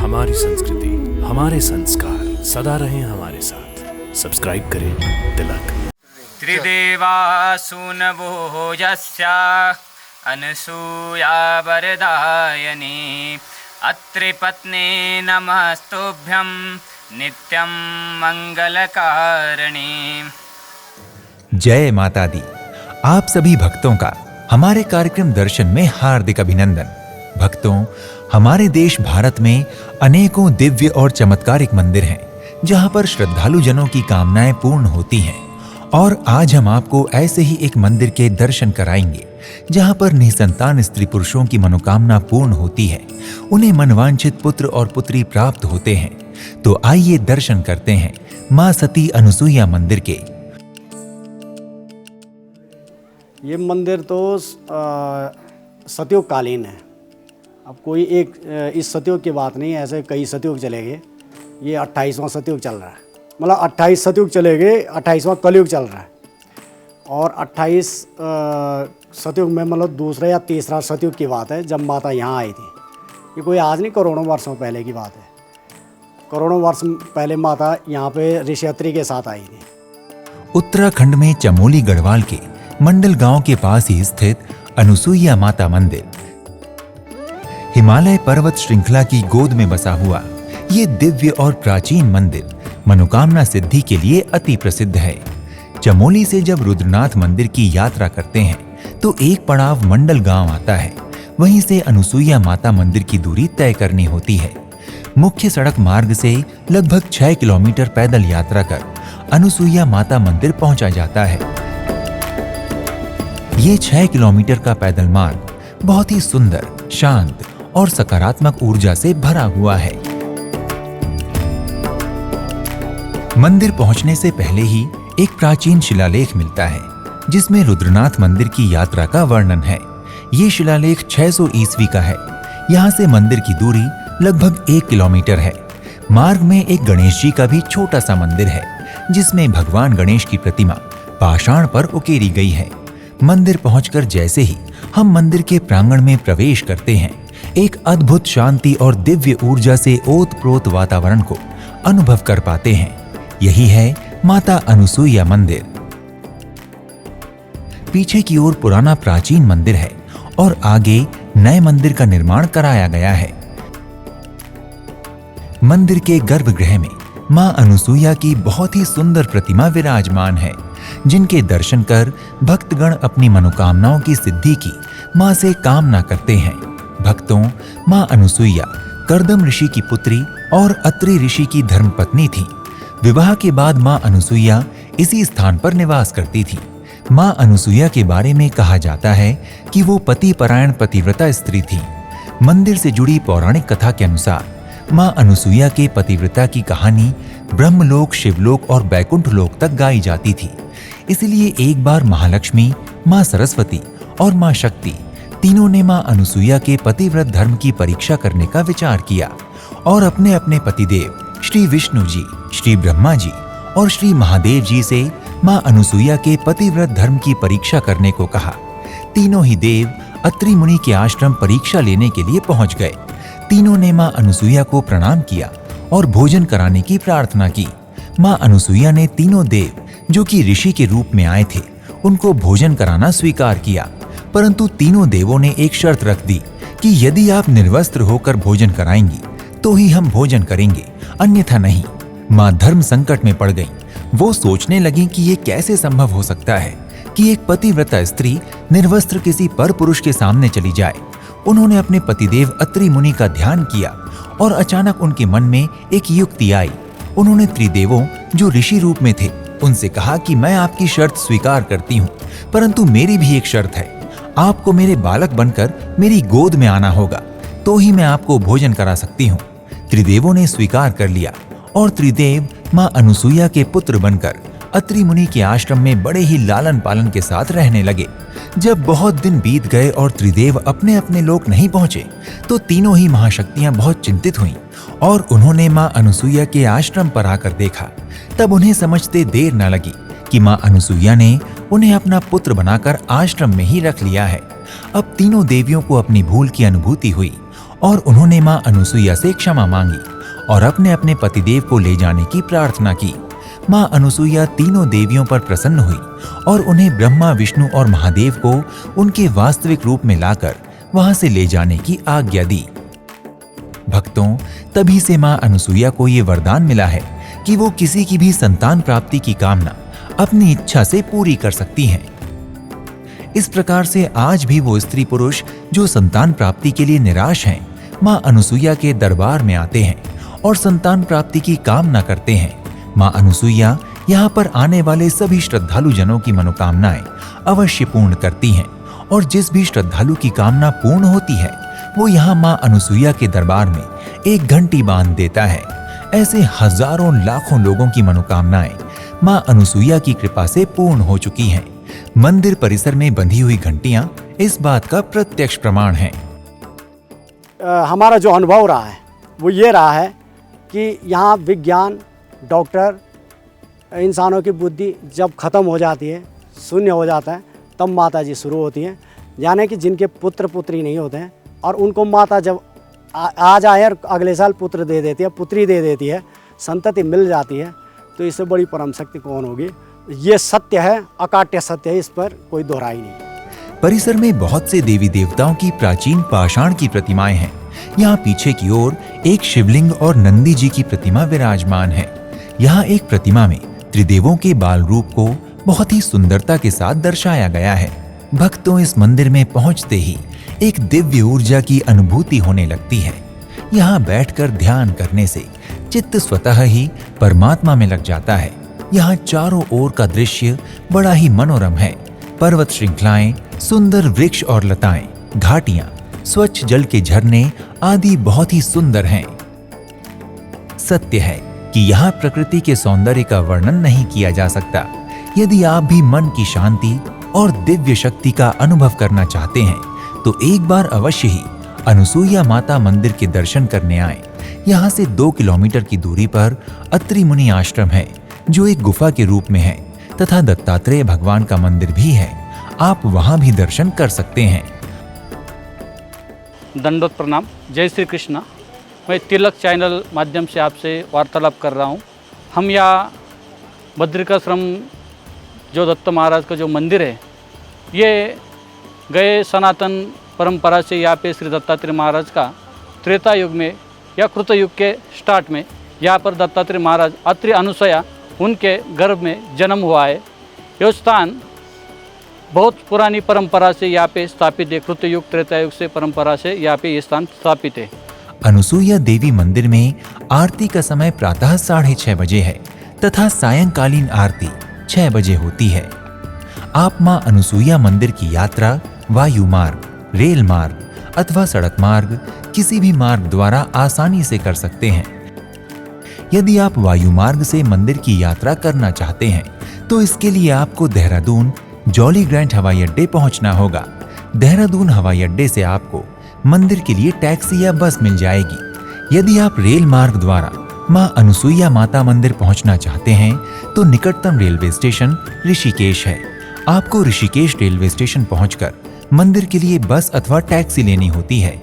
हमारी संस्कृति, हमारे संस्कार सदा रहें हमारे साथ। सब्सक्राइब करें तिलक। त्रिदेवासूनवो यस्या अनसूया वरदायनी अत्रिपत्नी नमस्तुभ्यं नित्यं मंगलकारिणी। जय माता दी। आप सभी भक्तों का हमारे कार्यक्रम दर्शन में हार्दिक अभिनंदन। भक्तों, हमारे देश भारत में अनेकों दिव्य और चमत्कारिक मंदिर हैं जहां पर श्रद्धालु जनों की कामनाएं पूर्ण होती हैं। और आज हम आपको ऐसे ही एक मंदिर के दर्शन कराएंगे जहां पर निसंतान स्त्री पुरुषों की मनोकामना पूर्ण होती है, उन्हें मनवांछित पुत्र और पुत्री प्राप्त होते हैं। तो आइए दर्शन करते हैं मां सती अनसुईया मंदिर के। ये मंदिर तो सतयुग कालीन है। अब कोई एक इस सतयुग की बात नहीं है, ऐसे कई सतयुग चले गए। ये 28वां सतयुग चल रहा है, मतलब 28 सतयुग चले गए, 28वां कलयुग चल रहा है। और 28 सतयुग में मतलब दूसरा या तीसरा सतयुग की बात है जब माता यहाँ आई थी। ये कोई आज नहीं, करोड़ों वर्षों पहले की बात है। करोड़ों वर्ष पहले माता यहाँ पे ऋषि अत्रि के साथ आई थी। उत्तराखंड में चमोली गढ़वाल के मंडल गांव के पास ही स्थित अनसुईया माता मंदिर हिमालय पर्वत श्रृंखला की गोद में बसा हुआ ये दिव्य और प्राचीन मंदिर मनोकामना सिद्धि के लिए अति प्रसिद्ध है। चमोली से जब रुद्रनाथ मंदिर की यात्रा करते हैं तो एक पड़ाव मंडल गांव आता है। वहीं से अनसुईया माता मंदिर की दूरी तय करनी होती है। मुख्य सड़क मार्ग से लगभग 6 किलोमीटर पैदल यात्रा कर अनसुईया माता मंदिर पहुंचा जाता है। ये 6 किलोमीटर का पैदल मार्ग बहुत ही सुंदर, शांत और सकारात्मक ऊर्जा से भरा हुआ है। मंदिर पहुंचने से पहले ही एक प्राचीन शिलालेख मिलता है जिसमें रुद्रनाथ मंदिर की यात्रा का वर्णन है। ये शिलालेख 600 ईस्वी का है। यहाँ से मंदिर की दूरी लगभग 1 किलोमीटर है। मार्ग में एक गणेश जी का भी छोटा सा मंदिर है जिसमें भगवान गणेश की प्रतिमा पाषाण पर उकेरी गई है। मंदिर पहुंचकर जैसे ही हम मंदिर के प्रांगण में प्रवेश करते हैं, एक अद्भुत शांति और दिव्य ऊर्जा से ओतप्रोत वातावरण को अनुभव कर पाते हैं। यही है माता अनसुईया मंदिर। पीछे की ओर पुराना प्राचीन मंदिर है और आगे नए मंदिर का निर्माण कराया गया है। मंदिर के गर्भगृह में मां अनसुईया की बहुत ही सुंदर प्रतिमा विराजमान है, जिनके दर्शन कर भक्तगण अपनी मनोकामनाओं की सिद्धि की मां से कामना करते हैं। भक्तों, मां अनसुईया कर्दम ऋषि की पुत्री और अत्रि ऋषि की धर्मपत्नी थी। विवाह के बाद मां अनसुईया इसी स्थान पर निवास करती थी। मां अनसुईया के बारे में कहा जाता है कि वो पति परायण पतिव्रता स्त्री थी। मंदिर से जुड़ी पौराणिक कथा के अनुसार मां अनसुईया के पतिव्रता की कहानी ब्रह्मलोक, शिवलोक और बैकुंठ लोक तक गाई जाती थी। इसलिए एक बार महालक्ष्मी, मां सरस्वती और मां शक्ति तीनों ने मां अनसुईया के पतिव्रत धर्म की परीक्षा करने का विचार किया और अपने अपने पतिदेव श्री विष्णु जी, श्री ब्रह्मा जी और श्री महादेव जी से मां अनसुईया के पतिव्रत धर्म की परीक्षा करने को कहा। तीनों ही देव अत्रि मुनि के आश्रम परीक्षा लेने के लिए पहुंच गए। तीनों ने मां अनसुईया को प्रणाम किया और भोजन कराने की प्रार्थना की। मां अनसुईया ने तीनों देव जो कि ऋषि के रूप में आए थे उनको भोजन कराना स्वीकार किया, परंतु तीनों देवों ने एक शर्त रख दी कि यदि आप निर्वस्त्र होकर भोजन कराएंगी तो ही हम भोजन करेंगे, अन्यथा नहीं। मां धर्म संकट में पड़ गईं। वो सोचने लगी कि ये कैसे संभव हो सकता है कि एक पतिव्रता स्त्री निर्वस्त्र किसी पर पुरुष के सामने चली जाए। उन्होंने अपने पतिदेव अत्रि मुनि का ध्यान किया और अचानक उनके मन में एक युक्ति आई। उन्होंने त्रिदेवों जो ऋषि रूप में थे उनसे कहा कि मैं आपकी शर्त स्वीकार करती हूँ, परंतु मेरी भी एक शर्त है। आपको मेरे बालक बनकर मेरी गोद में आना होगा, तो ही मैं आपको भोजन करा सकती हूँ। त्रिदेवों ने स्वीकार कर लिया और त्रिदेव मां अनसुईया के पुत्र बनकर अत्रि मुनि के आश्रम में बड़े ही लालन पालन के साथ रहने लगे। जब बहुत दिन बीत गए और त्रिदेव अपने अपने लोक नहीं पहुंचे तो तीनों ही महाशक्तियां बहुत चिंतित हुईं और उन्होंने मां अनसुईया के आश्रम पर आकर देखा। तब उन्हें समझते देर न लगी कि मां अनसुईया ने उन्हें अपना पुत्र बनाकर आश्रम में ही रख लिया है। अब तीनों देवियों को अपनी भूल की अनुभूति हुई और उन्होंने मां अनुसुईया से क्षमा मांगी और अपने अपने पतिदेव को ले जाने की प्रार्थना की। मां अनुसुईया तीनों देवियों पर प्रसन्न हुई और उन्हें ब्रह्मा, विष्णु और महादेव को उनके वास्तविक रूप में लाकर वहां से ले जाने की आज्ञा दी। भक्तों, तभी से मां अनुसुईया को ये वरदान मिला है कि वो किसी की भी संतान प्राप्ति की कामना अपनी इच्छा से पूरी कर सकती हैं। इस प्रकार से आज भी वो स्त्री पुरुष जो संतान प्राप्ति के लिए निराश हैं, मां अनुसुईया के दरबार में आते हैं और संतान प्राप्ति की कामना करते हैं। मां अनुसुईया यहाँ पर आने वाले सभी श्रद्धालु जनों की मनोकामनाएं अवश्य पूर्ण करती हैं और जिस भी श्रद्धालु की कामना पूर्ण होती है वो यहाँ मां अनुसुईया के दरबार में एक घंटी बांध देता है। ऐसे हजारों लाखों लोगों की मनोकामनाएं मां अनुसुईया की कृपा से पूर्ण हो चुकी हैं। मंदिर परिसर में बंधी हुई घंटियां इस बात का प्रत्यक्ष प्रमाण हैं। हमारा जो अनुभव रहा है वो ये रहा है कि यहाँ विज्ञान, डॉक्टर, इंसानों की बुद्धि जब ख़त्म हो जाती है, शून्य हो जाता है, तब माता जी शुरू होती हैं। यानी कि जिनके पुत्र पुत्री नहीं होते हैं और उनको माता जब आ जाए और अगले साल पुत्र दे देती है, पुत्री दे देती है, संतति मिल जाती है, तो इससे बड़ी परम शक्ति कौन होगी। ये सत्य है, अकाट्य सत्य है, इस पर कोई दोहराई नहीं। परिसर में बहुत से देवी देवताओं की प्राचीन पाषाण की प्रतिमाएं हैं। यहाँ पीछे की ओर एक शिवलिंग और नंदी जी की प्रतिमा विराजमान है। यहाँ एक प्रतिमा में त्रिदेवों के बाल रूप को बहुत ही सुंदरता के साथ दर्शाया गया है। भक्तों, इस मंदिर में पहुंचते ही एक दिव्य ऊर्जा की अनुभूति होने लगती है। यहाँ बैठकर ध्यान करने से चित्त स्वतः ही परमात्मा में लग जाता है। यहाँ चारों ओर का दृश्य बड़ा ही मनोरम है। पर्वत श्रृंखलाएं, सुंदर वृक्ष और लताएं, घाटियां, स्वच्छ जल के झरने आदि बहुत ही सुंदर हैं। सत्य है कि यहाँ प्रकृति के सौंदर्य का वर्णन नहीं किया जा सकता। यदि आप भी मन की शांति और दिव्य शक्ति का अनुभव करना चाहते हैं तो एक बार अवश्य ही अनुसुईया माता मंदिर के दर्शन करने आए। यहाँ से 2 किलोमीटर की दूरी पर अत्रि मुनि आश्रम है जो एक गुफा के रूप में है तथा दत्तात्रेय भगवान का मंदिर भी है। आप वहां भी दर्शन कर सकते हैं। दंडोत प्रणाम। जय श्री कृष्ण। मैं तिलक चैनल माध्यम से आपसे वार्तालाप कर रहा हूँ। हम यहाँ बद्रिकाश्रम जो दत्त महाराज का जो मंदिर है, ये गए सनातन परंपरा से यहाँ पे श्री दत्तात्रेय महाराज का त्रेता युग में या कृत युग के स्टार्ट में यहाँ पर दत्तात्रेय महाराज अत्रि अनुसुईया उनके गर्भ में जन्म हुआ है। यह स्थान बहुत पुरानी परंपरा से यहाँ पे स्थापित है। कृत युग, त्रेता युग से परंपरा से यहाँ पे ये स्थान स्थापित है। अनुसुईया देवी मंदिर में आरती का समय प्रातः 6:30 बजे है तथा सायंकालीन आरती 6 बजे होती है। आप मां अनुसुईया मंदिर की यात्रा वायु मार्ग, रेल मार्ग अथवा सड़क मार्ग किसी भी मार्ग द्वारा आसानी से कर सकते हैं। यदि आप वायु मार्ग से मंदिर की यात्रा करना चाहते हैं तो इसके लिए आपको देहरादून जॉली ग्रांट हवाई अड्डे पहुंचना होगा। देहरादून हवाई अड्डे से आपको मंदिर के लिए टैक्सी या बस मिल जाएगी। यदि आप रेल मार्ग द्वारा मां अनुसुईया माता मंदिर पहुंचना चाहते हैं तो निकटतम रेलवे स्टेशन ऋषिकेश है। आपको ऋषिकेश रेलवे स्टेशन पहुंचकर मंदिर के लिए बस अथवा टैक्सी लेनी होती है।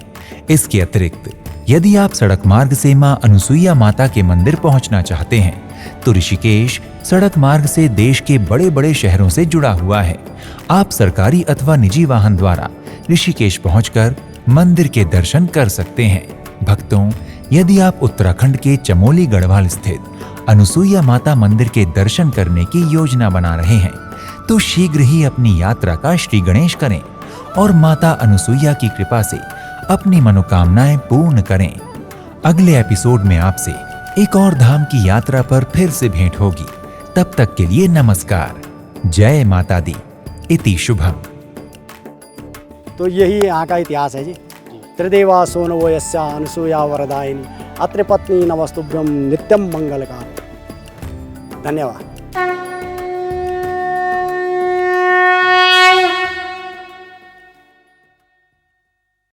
इसके अतिरिक्त यदि आप सड़क मार्ग से मां अनुसुईया माता के मंदिर पहुंचना चाहते हैं तो ऋषिकेश सड़क मार्ग से देश के बड़े बड़े शहरों से जुड़ा हुआ है। आप सरकारी अथवा निजी वाहन द्वारा ऋषिकेश पहुंचकर मंदिर के दर्शन कर सकते हैं। भक्तों, यदि आप उत्तराखंड के चमोली गढ़वाल स्थित अनुसुईया माता मंदिर के दर्शन करने की योजना बना रहे हैं तो शीघ्र ही अपनी यात्रा का श्री गणेश करें और माता अनुसुईया की कृपा से अपनी मनोकामनाएं पूर्ण करें। अगले एपिसोड में आपसे एक और धाम की यात्रा पर फिर से भेंट होगी। तब तक के लिए नमस्कार। जय माता दी। इति शुभम। तो यही यहाँ का इतिहास है जी। त्रिदेवा सोनवो यस्या अनुसूया वरदायिनी अत्रि पत्नी नमस्तुभ्यं नित्यम मंगलकार। धन्यवाद।